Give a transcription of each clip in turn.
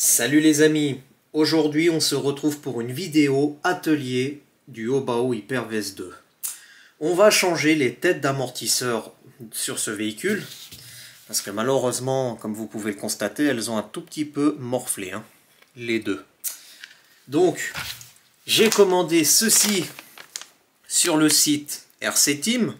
Salut les amis, aujourd'hui on se retrouve pour une vidéo atelier du Hobao Hyper-VS 2. On va changer les têtes d'amortisseurs sur ce véhicule, parce que malheureusement, comme vous pouvez le constater, elles ont un tout petit peu morflé, les deux. Donc, j'ai commandé ceci sur le site RC Team.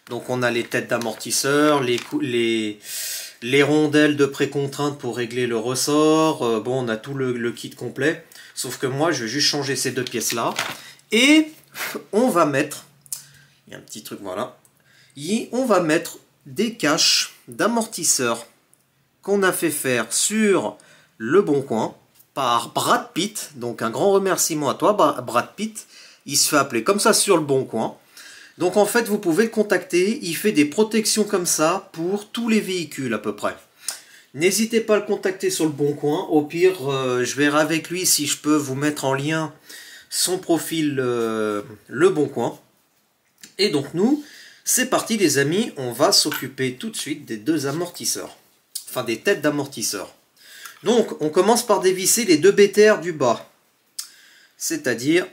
Donc on a les têtes d'amortisseurs, les rondelles de précontrainte pour régler le ressort. Bon, on a tout le kit complet. Sauf que moi, je vais juste changer ces deux pièces-là. Et on va mettre... Il y a un petit truc, voilà. On va mettre des caches d'amortisseurs qu'on a fait faire sur Le Bon Coin par Brad Pitt. Donc un grand remerciement à toi, Brad Pitt. Il se fait appeler comme ça sur Le Bon Coin. Donc en fait, vous pouvez le contacter, il fait des protections comme ça pour tous les véhicules à peu près. N'hésitez pas à le contacter sur Le Bon Coin, au pire, je verrai avec lui si je peux vous mettre en lien son profil Le Bon Coin. Et donc nous, c'est parti les amis, on va s'occuper tout de suite des deux amortisseurs. Enfin des têtes d'amortisseurs. Donc on commence par dévisser les deux BTR du bas. C'est-à-dire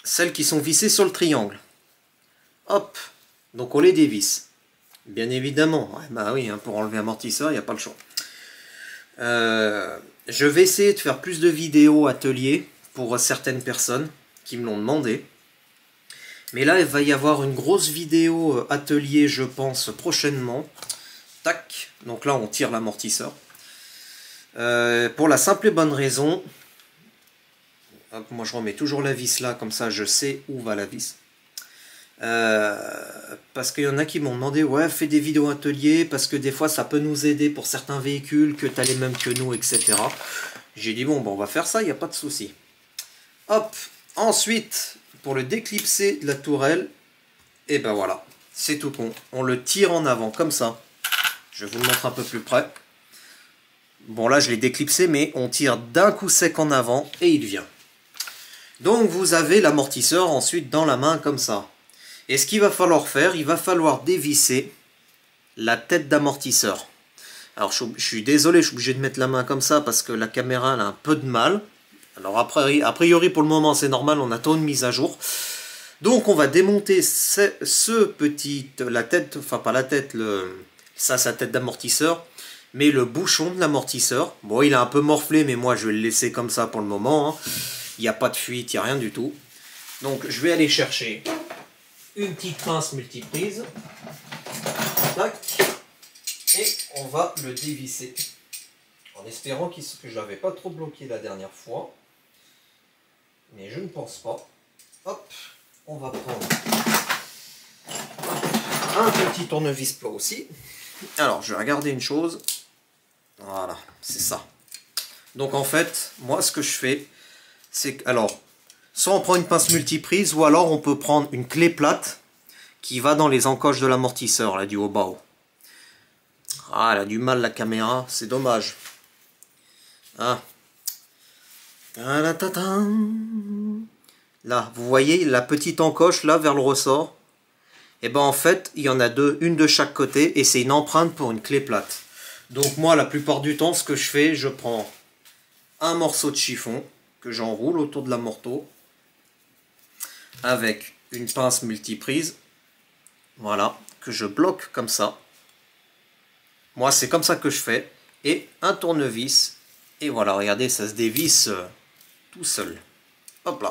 celles qui sont vissées sur le triangle. Hop, donc on les dévisse. Bien évidemment, ouais, bah oui, pour enlever amortisseur, il n'y a pas le choix. Je vais essayer de faire plus de vidéos ateliers pour certaines personnes qui me l'ont demandé. Mais là, il va y avoir une grosse vidéo atelier, je pense, prochainement. Tac, donc là, on tire l'amortisseur. Pour la simple et bonne raison, hop, moi je remets toujours la vis là, comme ça je sais où va la vis. Parce qu'il y en a qui m'ont demandé, ouais, fais des vidéos ateliers, parce que des fois ça peut nous aider pour certains véhicules, que tu as les mêmes que nous, etc. J'ai dit, bon, on va faire ça, il n'y a pas de souci. Hop, ensuite, pour le déclipser de la tourelle, et ben voilà, c'est tout con. On le tire en avant, comme ça. Je vais vous le montrer un peu plus près. Bon, là, je l'ai déclipsé, mais on tire d'un coup sec en avant, et il vient. Donc, vous avez l'amortisseur ensuite dans la main, comme ça. Et ce qu'il va falloir faire, il va falloir dévisser la tête d'amortisseur. Alors je suis désolé, je suis obligé de mettre la main comme ça parce que la caméra elle a un peu de mal. Alors a priori pour le moment c'est normal, on attend une mise à jour. Donc on va démonter la tête, enfin pas la tête, sa tête d'amortisseur, mais le bouchon de l'amortisseur. Bon, il a un peu morflé, mais moi je vais le laisser comme ça pour le moment. Il n'y a pas de fuite, il n'y a rien du tout. Donc je vais aller chercher une petite pince multiprise. Tac. Et on va le dévisser. En espérant que je n'avais pas trop bloqué la dernière fois. Mais je ne pense pas. Hop. On va prendre un petit tournevis plat aussi. Alors, je vais regarder une chose. Voilà, c'est ça. Donc en fait, moi ce que je fais, c'est que... Alors, soit on prend une pince multiprise, ou alors on peut prendre une clé plate qui va dans les encoches de l'amortisseur, là, du Hobao. Ah, elle a du mal la caméra, c'est dommage. Ah. Là, vous voyez la petite encoche, là, vers le ressort. Et ben en fait, il y en a deux, une de chaque côté, et c'est une empreinte pour une clé plate. Donc moi, la plupart du temps, ce que je fais, je prends un morceau de chiffon, que j'enroule autour de l'amorto, avec une pince multiprise, voilà, que je bloque comme ça. Moi, c'est comme ça que je fais. Et un tournevis. Et voilà, regardez, ça se dévisse tout seul. Hop là.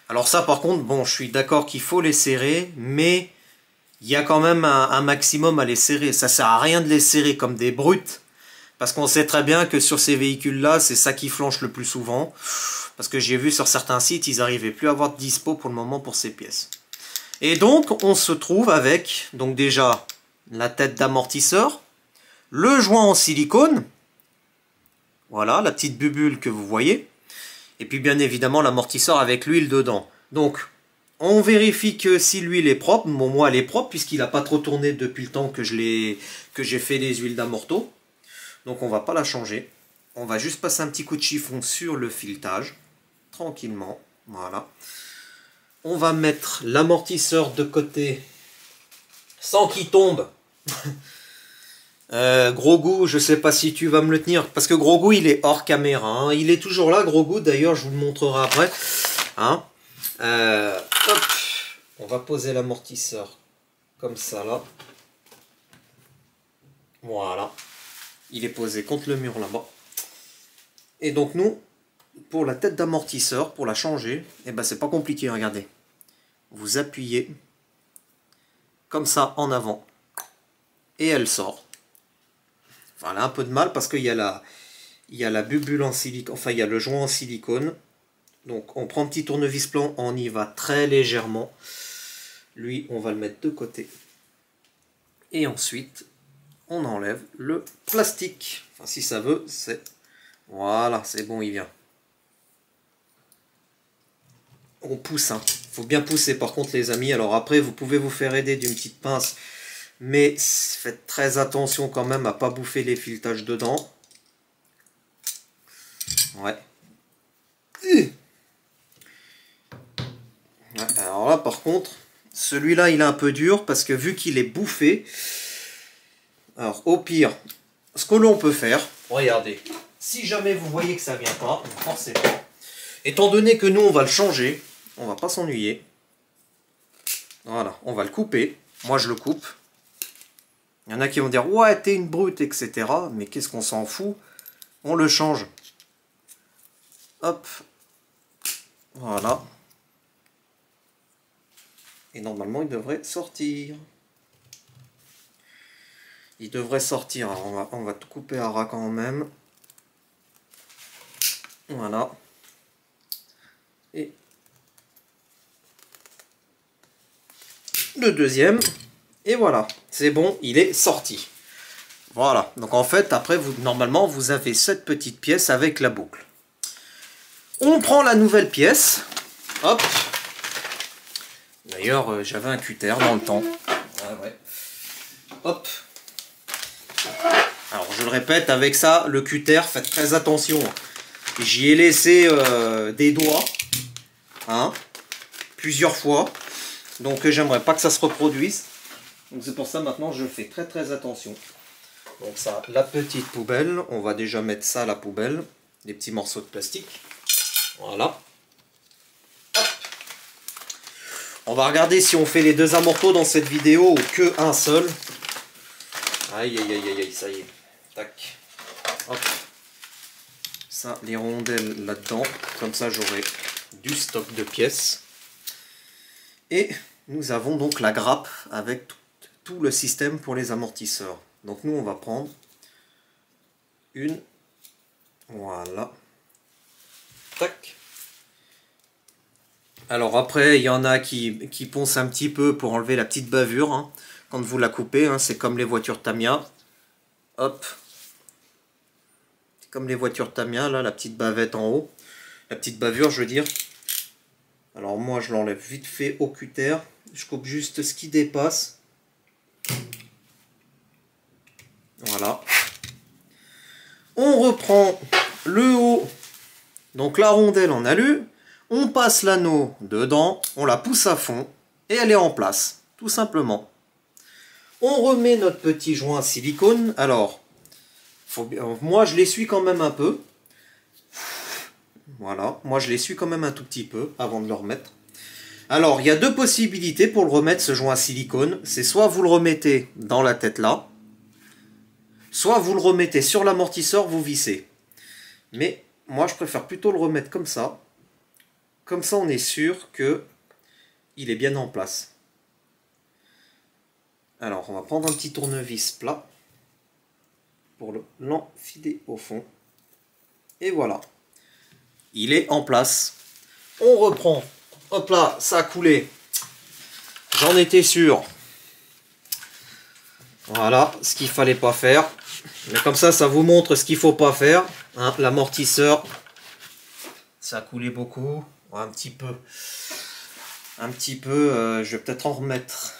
Alors ça, par contre, bon, je suis d'accord qu'il faut les serrer, mais il y a quand même un maximum à les serrer. Ça sert à rien de les serrer comme des brutes. Parce qu'on sait très bien que sur ces véhicules-là, c'est ça qui flanche le plus souvent. Parce que j'ai vu sur certains sites, ils n'arrivaient plus à avoir de dispo pour le moment pour ces pièces. Et donc, on se trouve avec, donc déjà, la tête d'amortisseur, le joint en silicone, voilà, la petite bubule que vous voyez, et puis bien évidemment l'amortisseur avec l'huile dedans. Donc, on vérifie que si l'huile est propre, bon, moi elle est propre, puisqu'il n'a pas trop tourné depuis le temps que j'ai fait les huiles d'amorto. Donc on va pas la changer. On va juste passer un petit coup de chiffon sur le filetage, tranquillement, voilà. On va mettre l'amortisseur de côté sans qu'il tombe. Gros goût, je sais pas si tu vas me le tenir. Parce que Gros goût, il est hors caméra. Hein. Il est toujours là, Gros goût. D'ailleurs, je vous le montrerai après. Hein. Hop. On va poser l'amortisseur comme ça, là. Voilà. Il est posé contre le mur là-bas. Et donc, nous, pour la tête d'amortisseur, pour la changer, eh ben, c'est pas compliqué, regardez. Vous appuyez comme ça en avant. Et elle sort. Enfin, elle a un peu de mal parce qu'il y a la bubule en silicone, enfin il y a le joint en silicone. Donc on prend un petit tournevis plan, on y va très légèrement. Lui, on va le mettre de côté. Et ensuite, on enlève le plastique. Enfin, si ça veut, c'est... Voilà, c'est bon, il vient. On pousse, hein. Faut bien pousser par contre les amis. Alors après, vous pouvez vous faire aider d'une petite pince. Mais faites très attention quand même à pas bouffer les filetages dedans. Ouais. Alors là par contre, celui-là il est un peu dur parce que vu qu'il est bouffé, alors au pire, ce que l'on peut faire, regardez, si jamais vous voyez que ça vient pas, forcément, étant donné que nous on va le changer, on va pas s'ennuyer. Voilà, on va le couper. Moi je le coupe. Il y en a qui vont dire ouais t'es une brute etc. Mais qu'est-ce qu'on s'en fout? On le change. Hop. Voilà. Et normalement il devrait sortir. Il devrait sortir. Alors, on va tout couper à ras quand même. Voilà. Et le deuxième. Et voilà. C'est bon, il est sorti. Voilà. Donc en fait, après, normalement, vous avez cette petite pièce avec la boucle. On prend la nouvelle pièce. Hop. D'ailleurs, j'avais un cutter dans le temps. Ah ouais. Hop. Alors, je le répète, avec ça, le cutter, faites très attention. J'y ai laissé des doigts. Hein, plusieurs fois. Donc, j'aimerais pas que ça se reproduise. Donc, c'est pour ça, maintenant, je fais très très attention. Donc, ça, la petite poubelle. On va déjà mettre ça à la poubelle. Des petits morceaux de plastique. Voilà. Hop. On va regarder si on fait les deux amortos dans cette vidéo ou que un seul. Aïe, aïe, aïe, aïe, ça y est. Tac. Hop. Ça, les rondelles là-dedans. Comme ça, j'aurai du stock de pièces. Et nous avons donc la grappe avec tout le système pour les amortisseurs. Donc nous, on va prendre une. Voilà. Tac. Alors après, il y en a qui poncent un petit peu pour enlever la petite bavure. Hein, quand vous la coupez, hein, c'est comme les voitures Tamiya. Hop. C'est comme les voitures Tamiya, là, la petite bavette en haut. La petite bavure, je veux dire. Alors moi, je l'enlève vite fait au cutter. Je coupe juste ce qui dépasse. Voilà. On reprend le haut. Donc la rondelle en alu. On passe l'anneau dedans. On la pousse à fond. Et elle est en place. Tout simplement. On remet notre petit joint silicone. Alors, moi je l'essuie quand même un peu. Voilà, moi je l'essuie quand même un tout petit peu avant de le remettre. Alors, il y a deux possibilités pour le remettre, ce joint silicone. C'est soit vous le remettez dans la tête là, soit vous le remettez sur l'amortisseur, vous vissez. Mais moi je préfère plutôt le remettre comme ça. Comme ça on est sûr que il est bien en place. Alors, on va prendre un petit tournevis plat pour l'enfiler au fond. Et voilà. Il est en place. On reprend. Hop là, ça a coulé. J'en étais sûr. Voilà, ce qu'il fallait pas faire. Mais comme ça vous montre ce qu'il faut pas faire. Hein, l'amortisseur, ça a coulé beaucoup. Ouais, un petit peu. Un petit peu, je vais peut-être en remettre.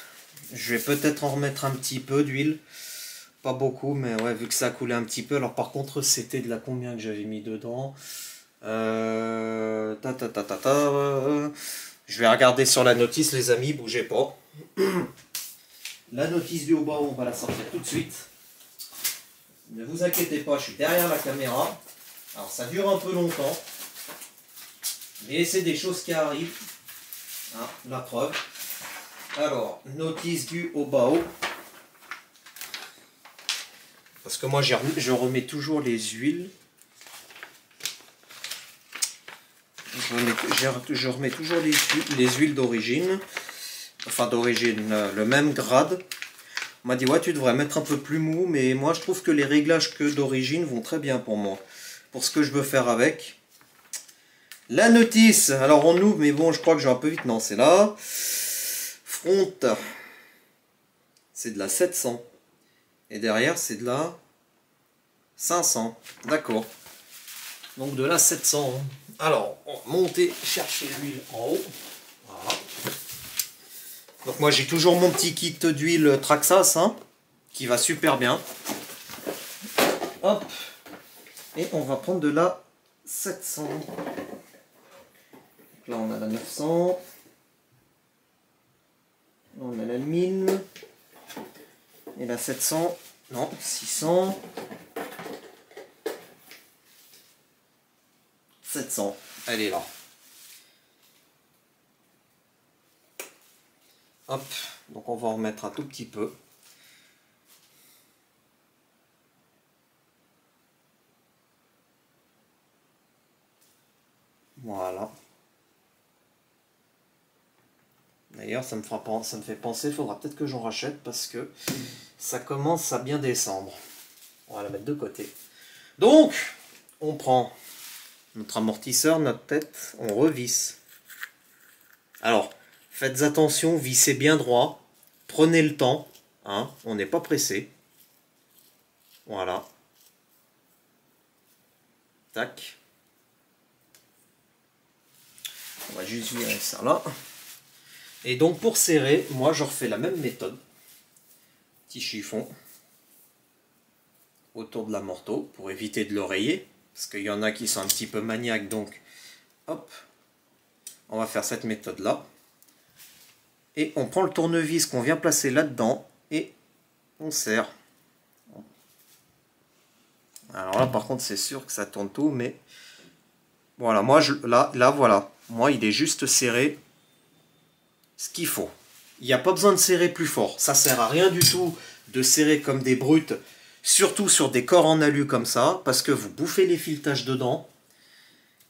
Je vais peut-être en remettre un petit peu d'huile. Pas beaucoup, mais ouais, vu que ça a coulé un petit peu. Alors par contre, c'était de la combien que j'avais mis dedans. Je vais regarder sur la notice, les amis, bougez pas. La notice du haut bas, on va la sortir tout de suite. Ne vous inquiétez pas, je suis derrière la caméra. Alors ça dure un peu longtemps. Mais c'est des choses qui arrivent. Hein, la preuve. Alors, notice du Obao. Parce que moi, je remets toujours les huiles. Je remets toujours les huiles d'origine. Enfin, d'origine, le même grade. On m'a dit, ouais, tu devrais mettre un peu plus mou. Mais moi, je trouve que les réglages que d'origine vont très bien pour moi. Pour ce que je veux faire avec. La notice. Alors, on ouvre, mais bon, je crois que je vais un peu vite. Non, c'est là. Front. C'est de la 700. Et derrière, c'est de la 500. D'accord. Donc de la 700. Alors, on va monter, chercher l'huile en haut. Voilà. Donc moi, j'ai toujours mon petit kit d'huile Traxxas, hein, qui va super bien. Hop. Et on va prendre de la 700. Donc là, on a la 900. Là, on a la 1000. Et la 700. Non, 600. 700, elle est là. Hop, donc on va en remettre un tout petit peu. Voilà. D'ailleurs, ça me fait penser, il faudra peut-être que j'en rachète parce que ça commence à bien descendre. On va la mettre de côté. Donc, on prend notre amortisseur, notre tête, on revisse. Alors, faites attention, vissez bien droit, prenez le temps, hein, on n'est pas pressé. Voilà. Tac. On va juste virer ça là. Et donc pour serrer, moi je refais la même méthode. Petit chiffon autour de l'amorto pour éviter de l'oreiller. Parce qu'il y en a qui sont un petit peu maniaques, donc hop, on va faire cette méthode là. Et on prend le tournevis qu'on vient placer là-dedans et on serre. Alors là par contre c'est sûr que ça tourne tout, mais voilà, moi là voilà, moi il est juste serré ce qu'il faut. Il n'y a pas besoin de serrer plus fort, ça sert à rien du tout de serrer comme des brutes. Surtout sur des corps en alu comme ça, parce que vous bouffez les filetages dedans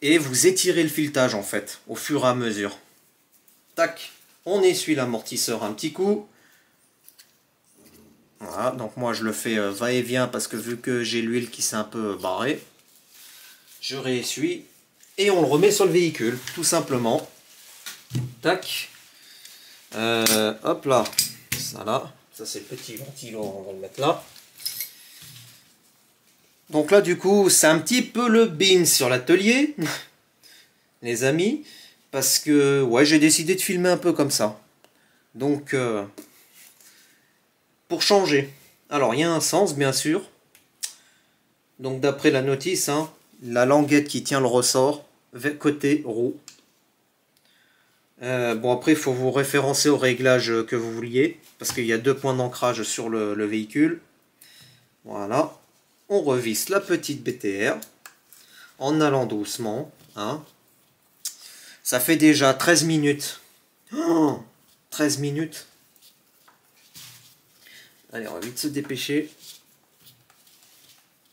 et vous étirez le filetage en fait, au fur et à mesure. Tac, on essuie l'amortisseur un petit coup. Voilà, donc moi je le fais va-et-vient parce que vu que j'ai l'huile qui s'est un peu barrée, je réessuie et on le remet sur le véhicule, tout simplement. Tac. Hop là, ça là, ça c'est le petit ventilo, on va le mettre là. Donc là, du coup, c'est un petit peu le bin sur l'atelier, les amis, parce que, ouais, j'ai décidé de filmer un peu comme ça. Donc, pour changer. Alors, il y a un sens, bien sûr. Donc, d'après la notice, hein, la languette qui tient le ressort, côté roue. Bon, après, il faut vous référencer au réglage que vous vouliez, parce qu'il y a 2 points d'ancrage sur le véhicule. Voilà. On revisse la petite BTR en allant doucement. Hein. Ça fait déjà 13 minutes. Oh, 13 minutes. Allez, on va vite se dépêcher.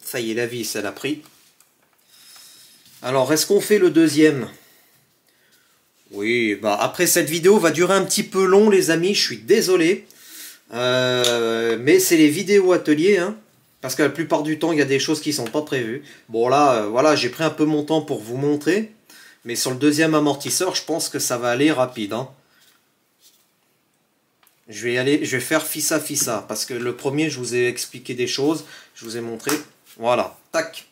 Ça y est, la vis, elle a pris. Alors, est-ce qu'on fait le deuxième? Oui, bah après cette vidéo va durer un petit peu long, les amis. Je suis désolé. Mais c'est les vidéos ateliers, hein. Parce que la plupart du temps, il y a des choses qui ne sont pas prévues. Bon là, voilà, j'ai pris un peu mon temps pour vous montrer. Mais sur le deuxième amortisseur, je pense que ça va aller rapide. Hein. Je vais faire fissa. Parce que le premier, je vous ai expliqué des choses. Je vous ai montré. Voilà, tac.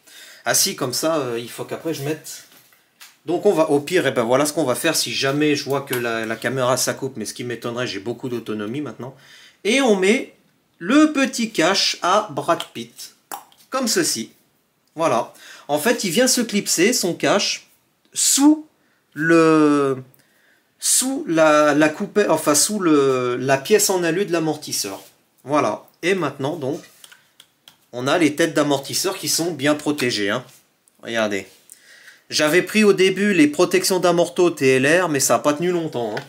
Assis comme ça, il faut qu'après je mette... Donc on va, au pire, et ben voilà ce qu'on va faire si jamais je vois que la caméra ça coupe. Mais ce qui m'étonnerait, j'ai beaucoup d'autonomie maintenant. Et on met... le petit cache à Brad Pitt, comme ceci. Voilà. En fait, il vient se clipser son cache sous la coupée, enfin sous la pièce en alu de l'amortisseur. Voilà. Et maintenant donc, on a les têtes d'amortisseurs qui sont bien protégées. Hein. Regardez. J'avais pris au début les protections d'amorto TLR, mais ça n'a pas tenu longtemps. Hein.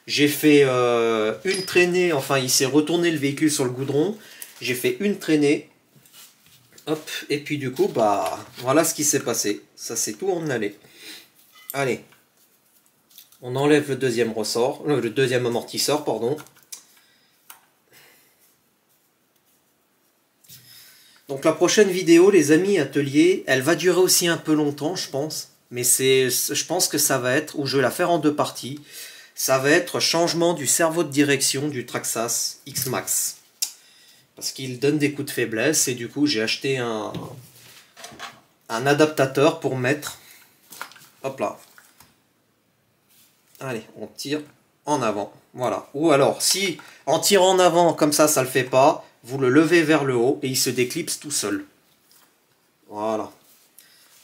J'ai fait une traînée, enfin il s'est retourné le véhicule sur le goudron. J'ai fait une traînée. Hop, et puis du coup, bah voilà ce qui s'est passé. Ça c'est tout en allait. Allez. On enlève le deuxième ressort, le deuxième amortisseur, pardon. Donc la prochaine vidéo, les amis atelier, elle va durer aussi un peu longtemps, je pense. Mais je pense que ça va être, ou je vais la faire en deux parties. Ça va être changement du cerveau de direction du Traxxas X-Max. Parce qu'il donne des coups de faiblesse et du coup j'ai acheté un adaptateur pour mettre. Hop là. Allez, on tire en avant. Voilà. Ou alors, si en tirant en avant, comme ça le fait pas, vous le levez vers le haut et il se déclipse tout seul. Voilà.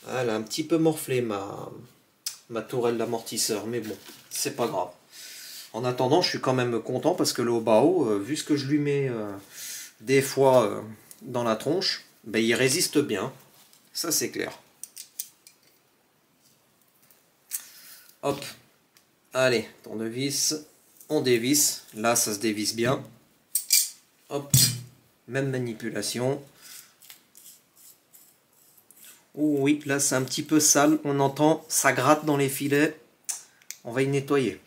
Elle a un petit peu morflé ma tourelle d'amortisseur, mais bon, c'est pas grave. En attendant, je suis quand même content parce que le Hobao, vu ce que je lui mets des fois dans la tronche, ben, il résiste bien. Ça, c'est clair. Hop. Allez, tournevis. On dévisse. Là, ça se dévisse bien. Hop. Même manipulation. Oh oui, là, c'est un petit peu sale. On entend, ça gratte dans les filets. On va y nettoyer.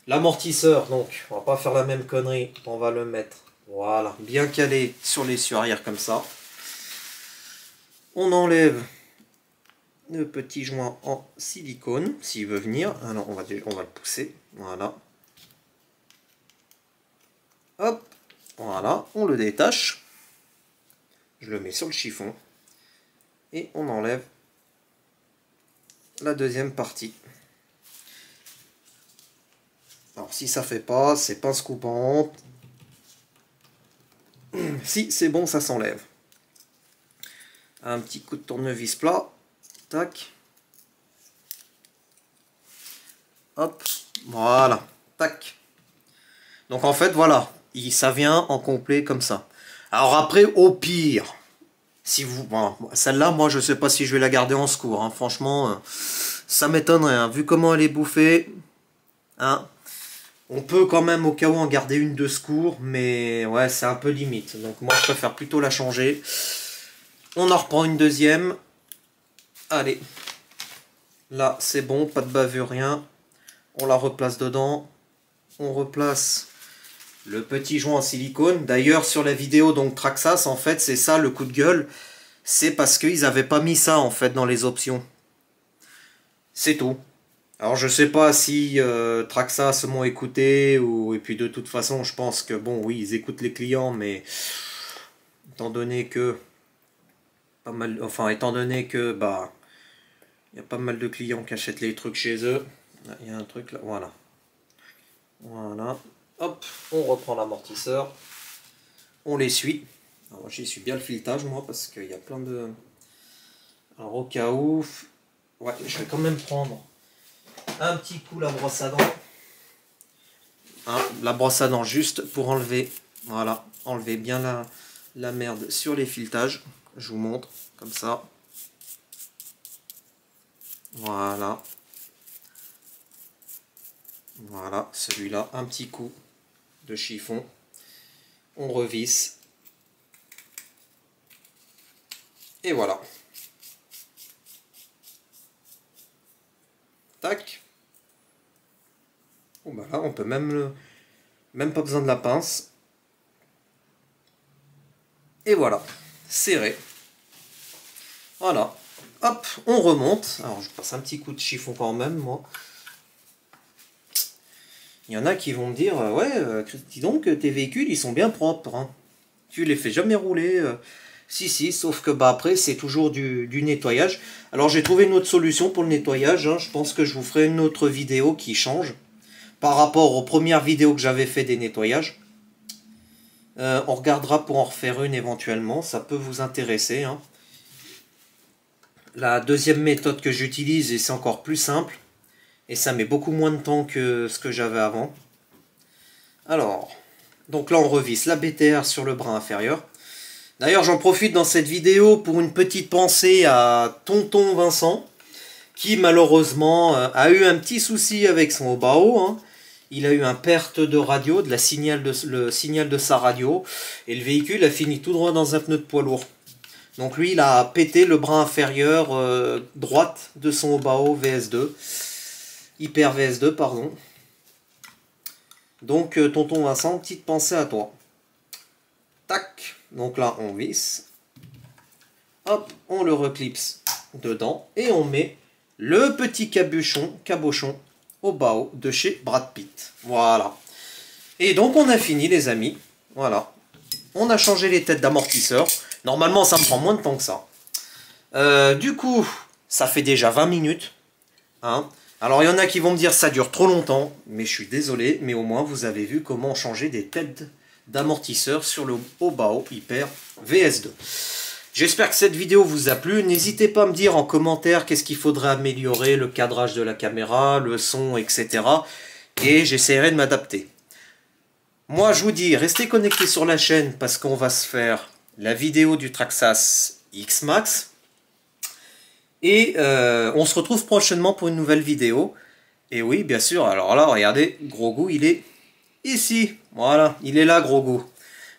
L'amortisseur, donc, on va pas faire la même connerie. On va le mettre, voilà, bien calé sur l'essieu arrière comme ça. On enlève le petit joint en silicone, s'il veut venir. Alors, on va le pousser, voilà. Hop, voilà, on le détache. Je le mets sur le chiffon. Et on enlève la deuxième partie. Alors si ça fait pas, c'est pince coupante. Si c'est bon, ça s'enlève. Un petit coup de tournevis plat. Tac. Hop. Voilà. Tac. Donc en fait, voilà. Ça vient en complet comme ça. Alors après, au pire, si vous... Bon, celle-là, moi, je sais pas si je vais la garder en secours. Hein. Franchement, ça m'étonnerait. Hein. Vu comment elle est bouffée. Hein. On peut quand même au cas où en garder une de secours, mais ouais, c'est un peu limite. Donc moi, je préfère plutôt la changer. On en reprend une deuxième. Allez. Là, c'est bon, pas de bavure, rien. On la replace dedans. On replace le petit joint en silicone. D'ailleurs, sur la vidéo, donc Traxxas, en fait, c'est ça le coup de gueule. C'est parce qu'ils n'avaient pas mis ça, en fait, dans les options. C'est tout. Alors je sais pas si Traxxas m'ont écouté et puis de toute façon je pense que bon oui ils écoutent les clients mais étant donné que bah il y a pas mal de clients qui achètent les trucs chez eux. Il y a un truc là, voilà. Voilà. Hop, on reprend l'amortisseur. On l'essuie. Alors j'essuie bien le filetage moi parce qu'il y a plein de. Alors au cas où. Ouais, je vais quand même prendre un petit coup la brosse à dents. Hein, la brosse à dents juste pour enlever. Voilà, enlever bien la merde sur les filetages. Je vous montre comme ça. Voilà. Voilà, celui-là, un petit coup de chiffon. On revisse. Et voilà. Tac. Bon, bah là, on peut même pas besoin de la pince. Et voilà, serré. Voilà. Hop, on remonte. Alors, je passe un petit coup de chiffon quand même, moi. Il y en a qui vont me dire, ouais, dis donc, tes véhicules, ils sont bien propres. Hein. Tu les fais jamais rouler. Si, sauf que bah après, c'est toujours du nettoyage. Alors, j'ai trouvé une autre solution pour le nettoyage. Hein. Je pense que je vous ferai une autre vidéo qui change par rapport aux premières vidéos que j'avais fait des nettoyages. On regardera pour en refaire une éventuellement. Ça peut vous intéresser. Hein. La deuxième méthode que j'utilise, et c'est encore plus simple. Et ça met beaucoup moins de temps que ce que j'avais avant. Alors, donc là on revisse la BTR sur le bras inférieur. D'ailleurs, j'en profite dans cette vidéo pour une petite pensée à Tonton Vincent, qui malheureusement a eu un petit souci avec son Obao, hein. Il a eu un perte de radio, le signal de sa radio, et le véhicule a fini tout droit dans un pneu de poids lourd. Donc lui, il a pété le bras inférieur droite de son Obao VS2, Hyper VS2, pardon. Donc, tonton Vincent, petite pensée à toi. Tac, donc là, on visse. Hop, on le reclipse dedans, et on met le petit cabochon Obao de chez Brad Pitt. Voilà. Et donc, on a fini, les amis. Voilà. On a changé les têtes d'amortisseur. Normalement, ça me prend moins de temps que ça. Du coup, ça fait déjà 20 minutes. Hein. Alors, il y en a qui vont me dire ça dure trop longtemps. Mais je suis désolé. Mais au moins, vous avez vu comment changer des têtes d'amortisseur sur le Obao Hyper VS2. J'espère que cette vidéo vous a plu. N'hésitez pas à me dire en commentaire qu'est-ce qu'il faudrait améliorer, le cadrage de la caméra, le son, etc. Et j'essaierai de m'adapter. Moi, je vous dis, restez connectés sur la chaîne parce qu'on va se faire la vidéo du Traxxas X-Max. Et on se retrouve prochainement pour une nouvelle vidéo. Et oui, bien sûr, alors là, regardez, Grogu, il est ici. Voilà, il est là, Grogu.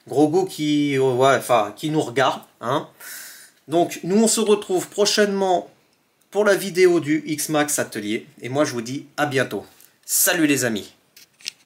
Grogu qui, ouais, enfin, qui nous regarde. Hein. Donc, nous, on se retrouve prochainement pour la vidéo du X-Max Atelier. Et moi, je vous dis à bientôt. Salut les amis.